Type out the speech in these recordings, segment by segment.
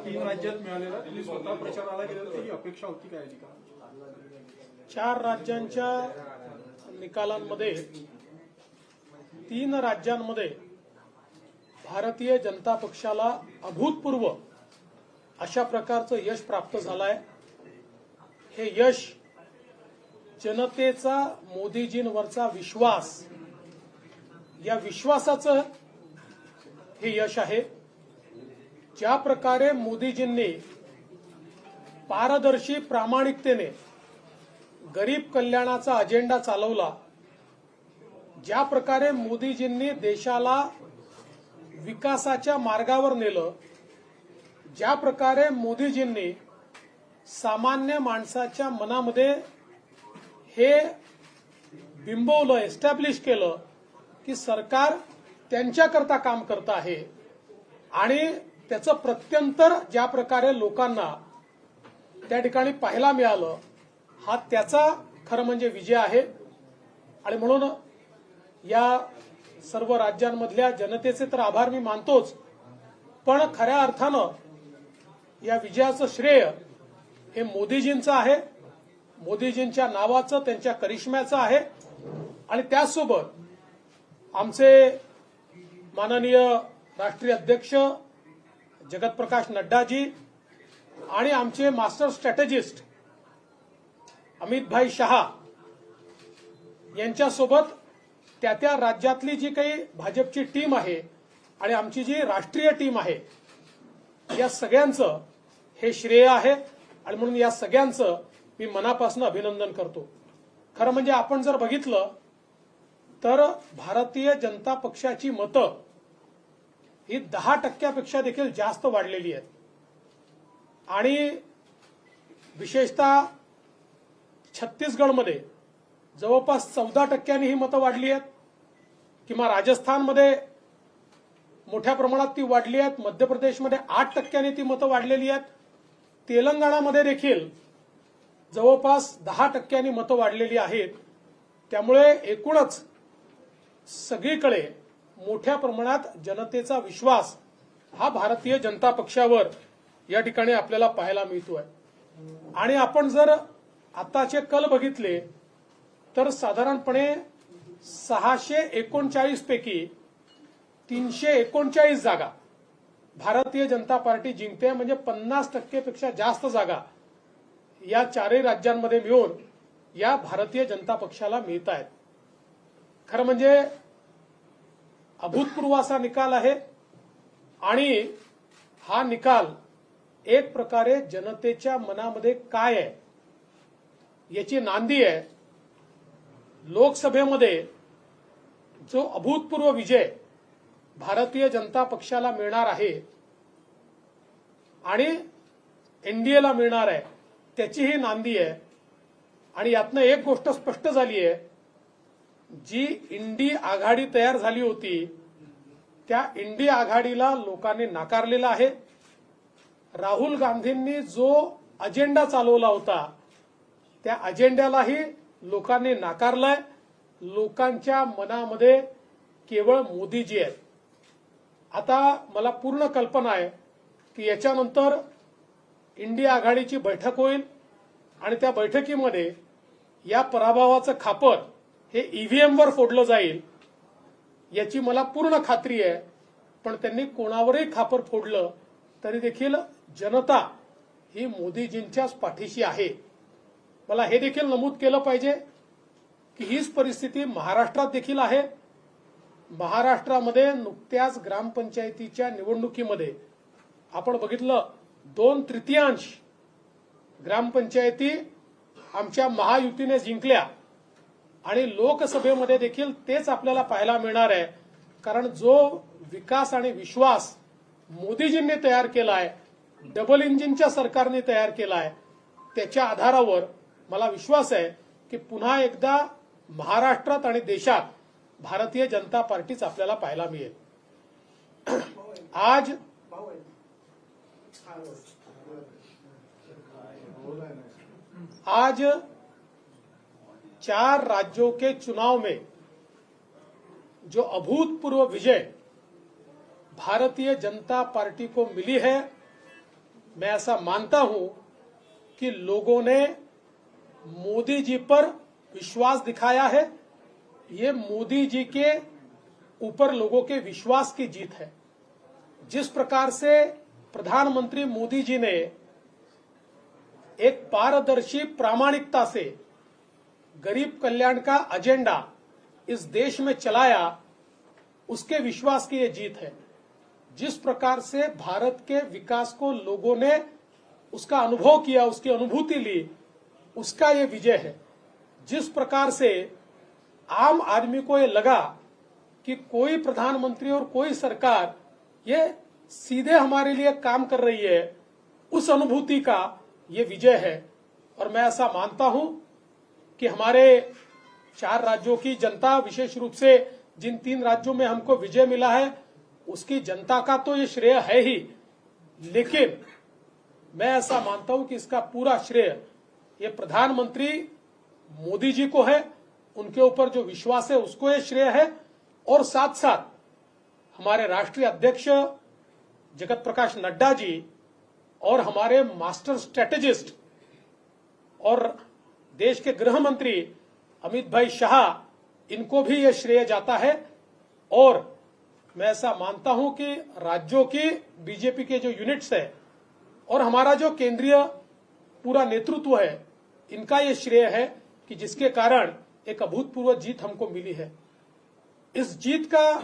तीन राज्यात मिळालेला तुम्ही स्वतः प्रचाराला गेलेला ही अपेक्षा होती काय का? 4 राज्यांच्या निकालांमध्ये 3 राज्यांमध्ये भारतीय जनता पक्षाला अभूतपूर्व अशा प्रकारचं यश प्राप्त झालंय। हे यश जनतेचा मोदीजींवरचा विश्वास, या विश्वासाचं हे यश आहे। ज्या प्रकारे मोदीजींनी पारदर्शी प्रामाणिकतेने गरीब कल्याणाचा अजेंडा चालवला, ज्या प्रकारे मोदीजींनी देशाला विकासाच्या मार्गावर नेलं, ज्या प्रकारे मोदीजींनी सामान्य माणसाच्या मनामध्ये हे बिंबवलं, एस्टॅब्लिश केलं की सरकार त्यांच्याकरता काम करत आहे आणि त्याचं प्रत्यंतर ज्या प्रकारे लोकांना त्या ठिकाणी पाहायला मिळालं, हा त्याचा खरं म्हणजे विजय आहे। आणि म्हणून या सर्व राज्यांमधल्या जनतेचे तर आभार मी मानतोच, पण खऱ्या अर्थानं या विजयाचं श्रेय हे मोदीजींचं आहे, मोदीजींच्या नावाचं, त्यांच्या करिश्म्याचं आहे। आणि त्याचसोबत आमचे माननीय राष्ट्रीय अध्यक्ष जगत प्रकाश नड्डाजी आणि आमचे मास्टर स्ट्रॅटेजिस्ट अमित भाई शहा यांच्यासोबत त्या राज्यातली जी काही भाजपची टीम आहे आणि आमची जी राष्ट्रीय टीम आहे, या सगळ्यांचं हे श्रेय आहे। आणि म्हणून या सगळ्यांचं मी मनापासून अभिनंदन करतो। खरं म्हणजे आपण जर बघितलं तर भारतीय जनता पक्षाची मतं ही 10% देखील जास्त वाढलेली आहेत आणि विशेषतः छत्तीसगडमध्ये जवळपास 14% ही मतं वाढली आहेत, किंवा राजस्थानमध्ये मोठ्या प्रमाणात ती वाढली आहेत, मध्य प्रदेशमध्ये 8% ती मतं वाढलेली आहेत, तेलंगणामध्ये देखील जवळपास 10% मतं वाढलेली आहेत। त्यामुळे एकूणच सगळीकडे मोठ्या प्रमाणात जनतेचा विश्वास हा भारतीय जनता पक्षावर या ठिकाणी आपल्याला पाहायला मिळतोय। आणि आपण जर आताचे कल बघितले तर साधारणपणे 639 पैकी 339 जागा भारतीय जनता पार्टी जिंकते, म्हणजे 50% पेक्षा जास्त जागा या 4 राज्यांमध्ये मिळून या भारतीय जनता पक्षाला मिळत आहेत। खरं म्हणजे अभूतपूर्व असा निकाल आहे आणि हा निकाल एक प्रकारे जनतेच्या मनामध्ये काय आहे याची नांदी आहे। लोकसभेमध्ये जो अभूतपूर्व विजय भारतीय जनता पक्षाला मिळणार आहे आणि एनडीएला मिळणार आहे त्याची ही नांदी आहे। आणि यातनं एक गोष्ट स्पष्ट झाली आहे, जी इंडी आघाडी तयार झाली होती त्या इंडी आघाडीला लोकांनी नाकारलेलं आहे। राहुल गांधींनी जो अजेंडा चालवला होता त्या अजेंड्यालाही लोकांनी नाकारलंय। लोकांच्या मनामध्ये केवळ मोदीजी आहेत। आता मला पूर्ण कल्पना आहे की याच्यानंतर इंडिया आघाडीची बैठक होईल आणि त्या बैठकीमध्ये या पराभवाचं खापर हे ईव्हीएमवर फोडलं जाईल याची मला पूर्ण खात्री आहे। पण त्यांनी कोणावरही खापर फोडलं तरी देखील जनता ही मोदीजींच्याच पाठीशी आहे। मला हे देखील नमूद केलं पाहिजे की हीच परिस्थिती महाराष्ट्रात देखील आहे। महाराष्ट्रामध्ये नुकत्याच ग्रामपंचायतीच्या निवडणुकीमध्ये आपण बघितलं 2/3 ग्रामपंचायती आमच्या महायुतीने जिंकल्या आणि लोकसभेमध्ये देखील तेच आपल्याला पाहायला मिळणार आहे। कारण जो विकास आणि विश्वास मोदीजींनी तयार केलाय, डबल इंजिनच्या सरकारने तयार केलाय, त्याच्या आधारावर मला विश्वास आहे की पुन्हा एकदा महाराष्ट्रात आणि देशात भारतीय जनता पार्टीच आपल्याला पाहायला मिळेल। आज 4 राज्यों के चुनाव में जो अभूतपूर्व विजय भारतीय जनता पार्टी को मिली है, मैं ऐसा मानता हूं कि लोगों ने मोदी जी पर विश्वास दिखाया है। ये मोदी जी के ऊपर लोगों के विश्वास की जीत है। जिस प्रकार से प्रधानमंत्री मोदी जी ने एक पारदर्शी प्रामाणिकता से गरीब कल्याण का एजेंडा इस देश में चलाया, उसके विश्वास की ये जीत है। जिस प्रकार से भारत के विकास को लोगों ने उसका अनुभव किया, उसकी अनुभूति ली, उसका ये विजय है। जिस प्रकार से आम आदमी को ये लगा कि कोई प्रधानमंत्री और कोई सरकार ये सीधे हमारे लिए काम कर रही है, उस अनुभूति का ये विजय है। और मैं ऐसा मानता हूं कि हमारे 4 राज्यों की जनता, विशेष रूप से जिन 3 राज्यों में हमको विजय मिला है, उसकी जनता का तो ये श्रेय है ही, लेकिन मैं ऐसा मानता हूं कि इसका पूरा श्रेय ये प्रधानमंत्री मोदी जी को है। उनके ऊपर जो विश्वास है उसको ये श्रेय है। और साथ साथ हमारे राष्ट्रीय अध्यक्ष जगत प्रकाश नड्डा जी और हमारे मास्टर स्ट्रेटेजिस्ट और देश के गृह मंत्री अमित भाई शाह, इनको भी यह श्रेय जाता है। और मैं ऐसा मानता हूं कि राज्यों की बीजेपी के जो यूनिट्स है और हमारा जो केंद्रीय पूरा नेतृत्व है, इनका ये श्रेय है कि जिसके कारण एक अभूतपूर्व जीत हमको मिली है। इस जीत का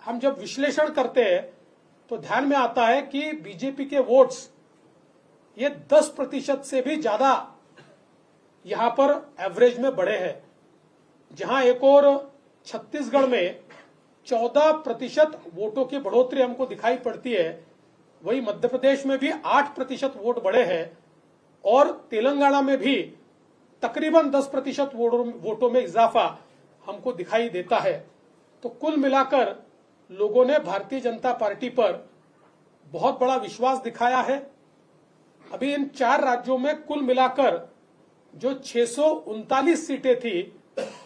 हम जब विश्लेषण करते हैं तो ध्यान में आता है कि बीजेपी के वोट्स ये 10% से भी ज्यादा यहां पर एवरेज में बढ़े हैं। जहां एक और छत्तीसगढ़ में 14% वोटों की बढ़ोतरी हमको दिखाई पड़ती है, वही मध्य प्रदेश में भी 8% वोट बढ़े हैं और तेलंगाना में भी तकरीबन 10% वोटों में इजाफा हमको दिखाई देता है। तो कुल मिलाकर लोगों ने भारतीय जनता पार्टी पर बहुत बड़ा विश्वास दिखाया है। अभी इन 4 राज्यों में कुल मिलाकर जो 639 सीटें थी,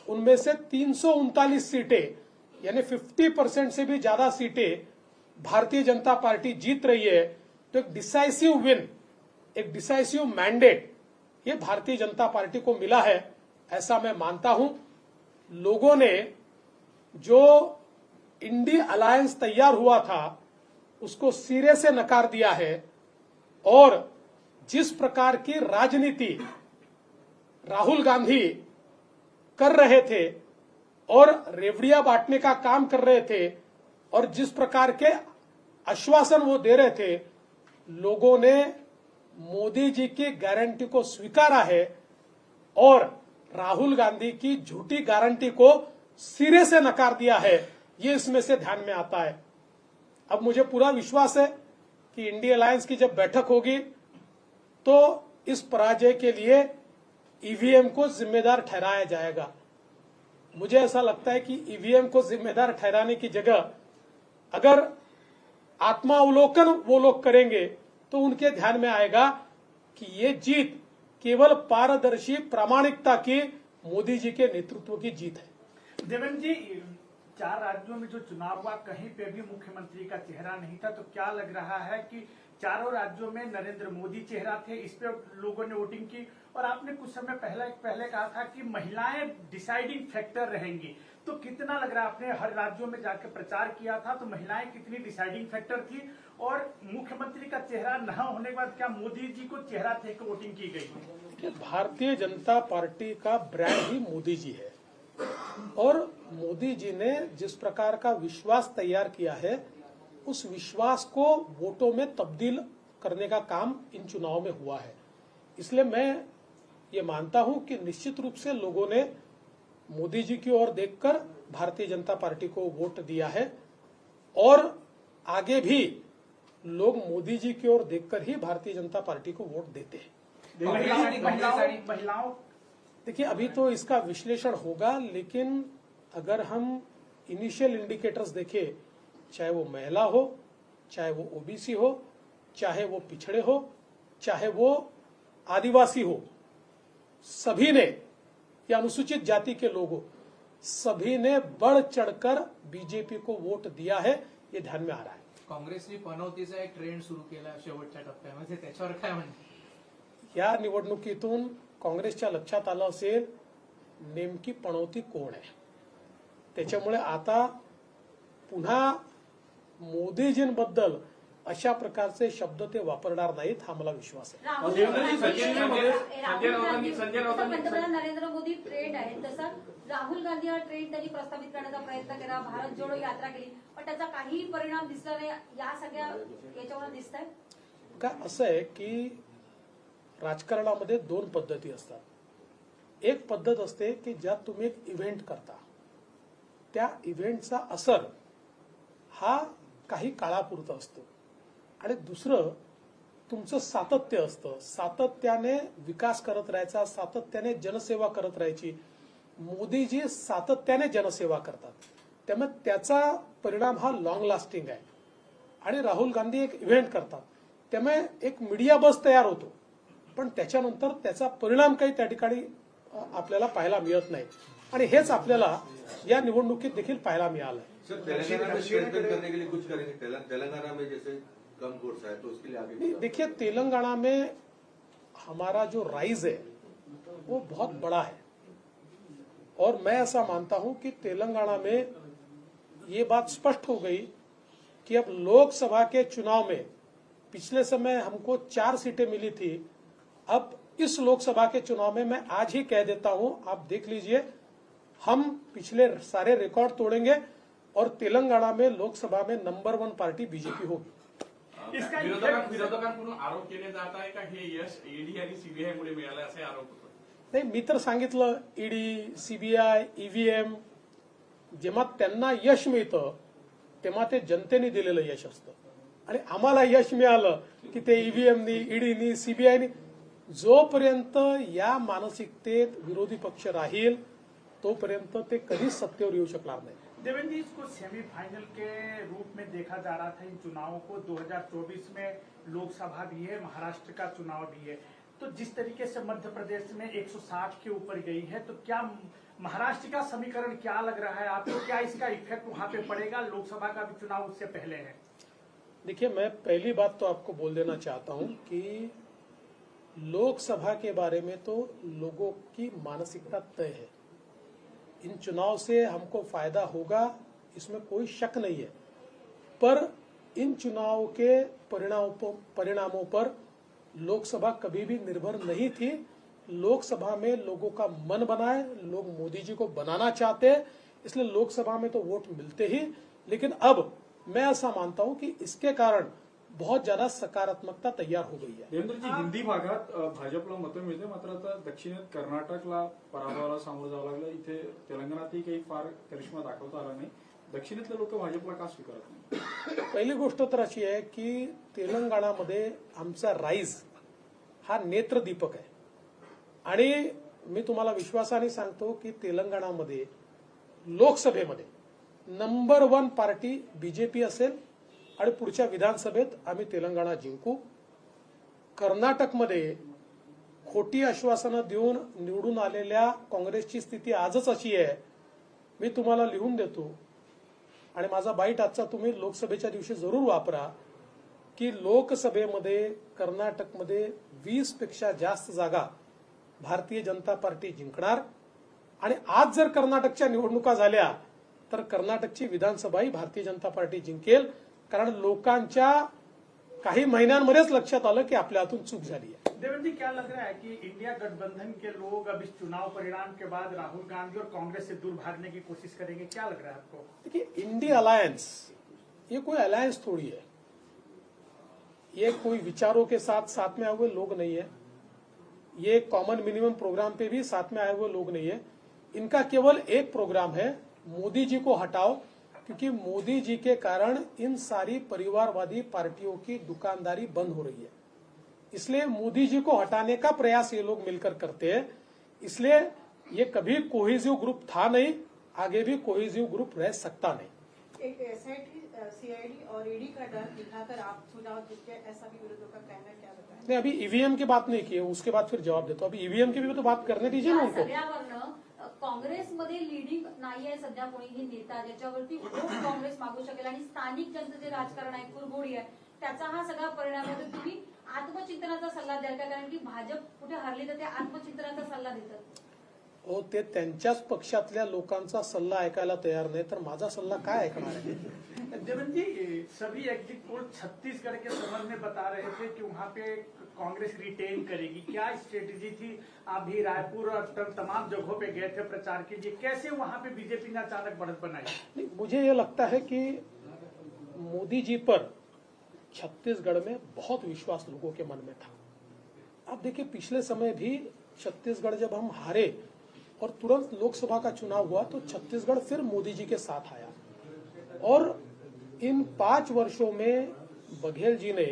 उनमें से 339 सीटें यानी 50% से भी ज्यादा सीटें भारतीय जनता पार्टी जीत रही है। तो एक डिसाइसिव विन, एक डिसाइसिव मैंडेट ये भारतीय जनता पार्टी को मिला है, ऐसा मैं मानता हूं। लोगों ने जो इंडी अलायंस तैयार हुआ था उसको सिरे से नकार दिया है और जिस प्रकार की राजनीति राहुल गांधी कर रहे थे और रेवड़ियां बांटने का काम कर रहे थे और जिस प्रकार के आश्वासन वो दे रहे थे, लोगों ने मोदी जी की गारंटी को स्वीकारा है और राहुल गांधी की झूठी गारंटी को सिरे से नकार दिया है। ये इसमें से ध्यान में आता है। अब मुझे पूरा विश्वास है कि इंडिया अलायंस की जब बैठक होगी तो इस पराजय के लिए ईवीएम को जिम्मेदार ठहराया जाएगा। मुझे ऐसा लगता है कि ईवीएम को जिम्मेदार ठहराने की जगह अगर आत्मावलोकन वो लोग करेंगे तो उनके ध्यान में आएगा कि ये जीत केवल पारदर्शी प्रामाणिकता की मोदी जी के नेतृत्व की जीत है। देवेंद्र जी, 4 राज्यों में जो चुनाव हुआ, कहीं पे भी मुख्यमंत्री का चेहरा नहीं था, तो क्या लग रहा है कि चारों राज्यों में नरेंद्र मोदी चेहरा थे, इस पे लोगों ने वोटिंग की। और आपने कुछ समय पहले कहा था कि महिलाएं डिसाइडिंग फैक्टर रहेंगी, तो कितना लग रहा है, आपने हर राज्यों में जाकर प्रचार किया था, तो महिलाएं कितनी डिसाइडिंग फैक्टर थी? और मुख्यमंत्री का चेहरा न होने के बाद क्या मोदी जी को चेहरा थे कि वोटिंग की गई? भारतीय जनता पार्टी का ब्रांड ही मोदी जी है और मोदी जी ने जिस प्रकार का विश्वास तैयार किया है, उस विश्वास को वोटों में तब्दील करने का काम इन चुनाव में हुआ है। इसलिए मैं ये मानता हूं कि निश्चित रूप से लोगों ने मोदी जी की ओर देखकर भारतीय जनता पार्टी को वोट दिया है और आगे भी लोग मोदी जी की ओर देखकर ही भारतीय जनता पार्टी को वोट देते हैं। महिलाओं देखिए, अभी तो इसका विश्लेषण होगा, लेकिन अगर हम इनिशियल इंडिकेटर्स देखें, चाहे वो महिला हो, चाहे वो ओबीसी हो, चाहे वो पिछड़े हो, चाहे वो आदिवासी हो, सभी ने या अनुसूचित जाति के लोग हो, सभी ने बढ़ चढ़कर बीजेपी को वोट दिया है, ये ध्यान में आ रहा है। काँग्रेसने पनवतीचा एक ट्रेंड सुरू केला शेवटच्या टप्प्यामध्ये, त्याच्यावर काय म्हणते? या निवडणुकीतून काँग्रेसच्या लक्षात आलं असेल नेमकी पणवती कोण आहे. त्याच्यामुळे आता पुन्हा मोदीजींबद्दल अशा प्रकारचे शब्द ते वापरणार नाहीत, हा मला विश्वास आहे. देवेंद्रजी, संजय राऊतांनी पंतप्रधान नरेंद्र मोदी ट्रेंड आहे, तसा राहुल गांधी हा ट्रेंड त्यांनी प्रस्थापित करण्याचा प्रयत्न केला, भारत जोडो यात्रा केली, पण त्याचा काही परिणाम दिसला नाही. या सगळ्या याच्यावर दिसत आहे काय असं आहे की राजकारणामध्ये दोन पद्धती असतात. एक पद्धत असते की ज्यात तुम्ही एक इव्हेंट करता, त्या इव्हेंटचा असर हा काही काळापुरता असतो, आणि दुसरं तुमचं सातत्य असतं. सातत्याने विकास करत राहायचा, सातत्याने जनसेवा करत राहायची. मोदीजी सातत्याने जनसेवा करतात, त्यामुळे त्याचा परिणाम हा लॉंग लास्टिंग आहे. आणि राहुल गांधी एक इव्हेंट करतात, त्यामुळे एक मीडिया बस तयार होतो, पण त्याच्यानंतर त्याचा परिणाम काही त्या ठिकाणी आपल्याला पाहायला मिळत नाही. आणि हेच आपल्याला या निवडणुकीत देखील पाहायला मिळालं. सर, तेलंगाना में स्ट्रेंथन करने के लिए कुछ करेंगे? तेलंगाना में जैसे कम कोर्स है तो उसके लिए आगे देखिए, तेलंगाना में हमारा जो राइज है वो बहुत बड़ा है, और मैं ऐसा मानता हूं कि तेलंगाना में ये बात स्पष्ट हो गई कि अब लोकसभा के चुनाव में पिछले समय हमको 4 सीटें मिली थी, अब इस लोकसभा के चुनाव में मैं आज ही कह देता हूं, आप देख लीजिए, हम पिछले सारे रिकॉर्ड तोड़ेंगे और तेलंगाना में लोकसभा में नंबर 1 पार्टी बीजेपी होगी. इसका विरोधकांकडून आरोप केले जात आहे का हे यश ईडी आणि सीबीआय मुळे मिळालं असे आरोप होतो? नाही, मी तर सांगितलं, ईडी, सीबीआय, ईव्हीएम जेव्हा त्यांना यश मिळतं तेव्हा ते जनतेने दिलेलं यश असतं, आणि आम्हाला यश मिळालं की ते ईव्हीएमनी, ईडीनी, सीबीआयनी. जोपर्यंत या मानसिकतेत विरोधी पक्ष राहील तोपर्यंत ते कधीच सत्तेवर येऊ शकणार नाही. देवेंद्र जी, इसको सेमीफाइनल के रूप में देखा जा रहा था इन चुनावों को. 2024 में लोकसभा भी है, महाराष्ट्र का चुनाव भी है, तो जिस तरीके से मध्य प्रदेश में 160 के ऊपर गई है, तो क्या महाराष्ट्र का समीकरण क्या लग रहा है आपको? क्या इसका इफेक्ट वहां पे पड़ेगा? लोकसभा का भी चुनाव उससे पहले है. देखिए, मैं पहली बात तो आपको बोल देना चाहता हूं कि लोकसभा के बारे में तो लोगों की मानसिकता तय है. इन चुनाव से हमको फायदा होगा इसमें कोई शक नहीं है, पर इन चुनाव के परिणामों पर लोकसभा कभी भी निर्भर नहीं थी. लोकसभा में लोगों का मन बना है, लोग मोदी जी को बनाना चाहते हैं, इसलिए लोकसभा में तो वोट मिलते ही. लेकिन अब मैं ऐसा मानता हूं कि इसके कारण बहुत ज्यादा सकारात्मकता तयार हो गई है. देवेंद्रजी, हिंदी भागात भाजपला मतं मिळते, मात्र आता दक्षिणेत कर्नाटकला पराभवाला सामोरं जावं लागलं. इथे तेलंगणातही काही फार करिश्मा दाखवता आला नाही. दक्षिणेतले लोक भाजपला का स्वीकारत नाही? पहिली गोष्ट तर अशी आहे की तेलंगणामध्ये आमचा राईज हा नेत्रदीपक आहे, आणि मी तुम्हाला विश्वासाने सांगतो की तेलंगणामध्ये लोकसभेमध्ये नंबर 1 पार्टी बीजेपी असेल, आणि पुढच्या विधानसभेत आम्ही तेलंगणा जिंकू. कर्नाटकमध्ये खोटी आश्वासनं देऊन निवडून आलेल्या काँग्रेसची स्थिती आजच अशी आहे. मी तुम्हाला लिहून देतो, आणि माझा बाईट आजचा तुम्ही लोकसभेच्या दिवशी जरूर वापरा, की लोकसभेमध्ये कर्नाटकमध्ये 20 पेक्षा जास्त जागा भारतीय जनता पार्टी जिंकणार. आणि आज जर कर्नाटकच्या निवडणुका झाल्या तर कर्नाटकची विधानसभाही भारतीय जनता पार्टी जिंकेल, कारण लोकांच्या काही महिन्यांमध्येच लक्षात आलं की आपल्या हातून चूक झाली आहे. देवेंद्र जी, क्या लग रहा है कि इंडिया गठबंधन के लोग अब इस चुनाव परिणाम के बाद राहुल गांधी और कांग्रेस से दूर भागने की कोशिश करेंगे? क्या लग रहा है आपको? देखिए, इंडिया अलायंस ये कोई अलायंस थोड़ी है, ये कोई विचारों के साथ में आए हुए लोग नहीं है, ये कॉमन मिनिमम प्रोग्राम पे भी साथ में आए हुए लोग नहीं है. इनका केवल एक प्रोग्राम है, मोदी जी को हटाओ, क्योंकि मोदी जी के कारण इन सारी परिवारवादी पार्टियों की दुकानदारी बंद हो रही है. इसलिए मोदी जी को हटाने का प्रयास ये लोग मिलकर करते हैं. इसलिए ये कभी कोहेसिव ग्रुप था नहीं, आगे भी कोहेसिव ग्रुप रह सकता नहीं. एक एसआईटी, सीआईडी और ईडी का डर दिखाकर आप चुनाव जीते, ऐसा भी विरोधियों का कहना है, क्या बताएं? नहीं, अभी ईवीएम की बात नहीं की है, उसके बाद फिर जवाब देता हूं. अभी ईवीएम की भी तो बात करने दीजिए ना उनको. सगळ्यावरनं काँग्रेसमध्ये लिडिंग नाही आहे सध्या कोणीही नेता ज्याच्यावरती काँग्रेस मागू शकेल आणि स्थानिक जनतेचे राजकारण आहे कुरघोडी आहे त्याचा हा सगळा परिणाम आहे. तर तुम्ही आत्मचिंतनाचा सल्ला द्याल का? कारण की भाजप कुठे हरली तर ते आत्मचिंतनाचा सल्ला देतात. हो, ते त्यांच्याच पक्षातल्या लोकांचा सल्ला ऐकायला तयार नाही तर माझा सल्ला काय ऐकणार आहे? देवेंद्र जी, सभी एग्जिट पोल छत्तीसगढ़ के संबंध में बता रहे थे कि वहाँ पे कांग्रेस रिटेन करेगी. क्या स्ट्रेटेजी थी? आप भी रायपुर और तमाम जगहों पे गए थे प्रचार के लिए, कैसे वहाँ पे बीजेपी ने अचानक बढ़त बनाई? नहीं, मुझे ये लगता है कि मोदी जी पर छत्तीसगढ़ में बहुत विश्वास लोगों के मन में था. आप देखिए, पिछले समय भी छत्तीसगढ़ जब हम हारे और तुरंत लोकसभा का चुनाव हुआ तो छत्तीसगढ़ फिर मोदी जी के साथ आया. और इन 5 वर्षों में बघेल जी ने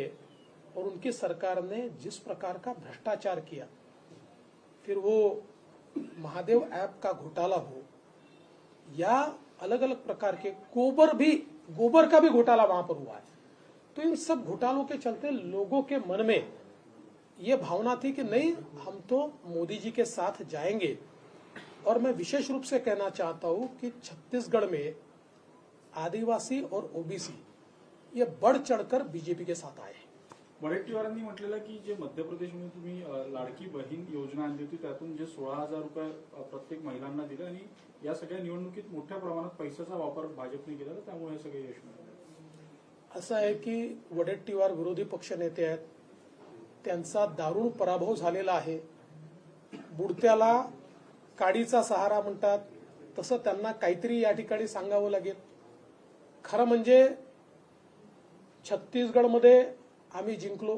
और उनकी सरकार ने जिस प्रकार का भ्रष्टाचार किया, फिर वो महादेव ऐप का घोटाला हो या अलग अलग प्रकार के गोबर का भी घोटाला वहां पर हुआ है. तो इन सब घोटालों के चलते लोगों के मन में ये भावना थी कि नहीं, हम तो मोदी जी के साथ जाएंगे. और मैं विशेष रूप से कहना चाहता हूं कि छत्तीसगढ़ में आदिवासी और ओबीसी ये बढ़ चढ़कर बीजेपी के साथ आए. वडेट्टीवारांनी म्हटलेलं की जे मध्य प्रदेशमध्ये तुम्ही लाडकी बहीण योजना आणली होती त्यातून जे 16,000 रुपये प्रत्येक महिलांना दिले आणि या सगळ्या निवडणुकीत मोठ्या प्रमाणात पैशाचा वापर भाजपने केला तर त्यामुळे हे सगळे यश मिळाले. असं आहे की वडेट्टीवार विरोधी पक्ष नेते आहेत, त्यांचा दारुण पराभव झालेला आहे. बुडत्याला काडीचा सहारा म्हणतात तसं त्यांना काहीतरी या ठिकाणी सांगावं लागेल. खरं म्हणजे छत्तीसगडमध्ये आम्ही जिंकलो,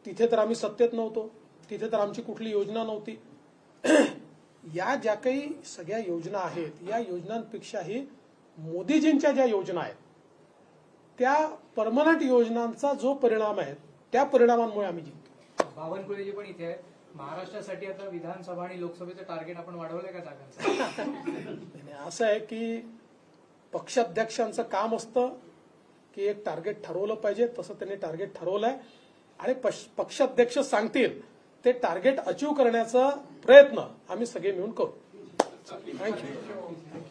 तिथे तर आम्ही सत्तेत नव्हतो, तिथे तर आमची कुठली योजना नव्हती. या ज्या काही सगळ्या योजना आहेत या योजनांपेक्षाही मोदीजींच्या ज्या योजना आहेत त्या परमनंट योजनांचा जो परिणाम आहे त्या परिणामांमुळे आम्ही जिंकतो. बावनकुळेजी पण इथे आहेत. महाराष्ट्रासाठी आता विधानसभा आणि लोकसभेचं टार्गेट आपण वाढवलंय का जागांचं? असं आहे की पक्षाध्यक्षांचं काम असतं की एक टार्गेट ठरवलं पाहिजे, तसं त्यांनी टार्गेट ठरवलंय आणि पक्षाध्यक्ष सांगतील ते टार्गेट अचीव करण्याचा प्रयत्न आम्ही सगळे मिळून करू. थँक्यू.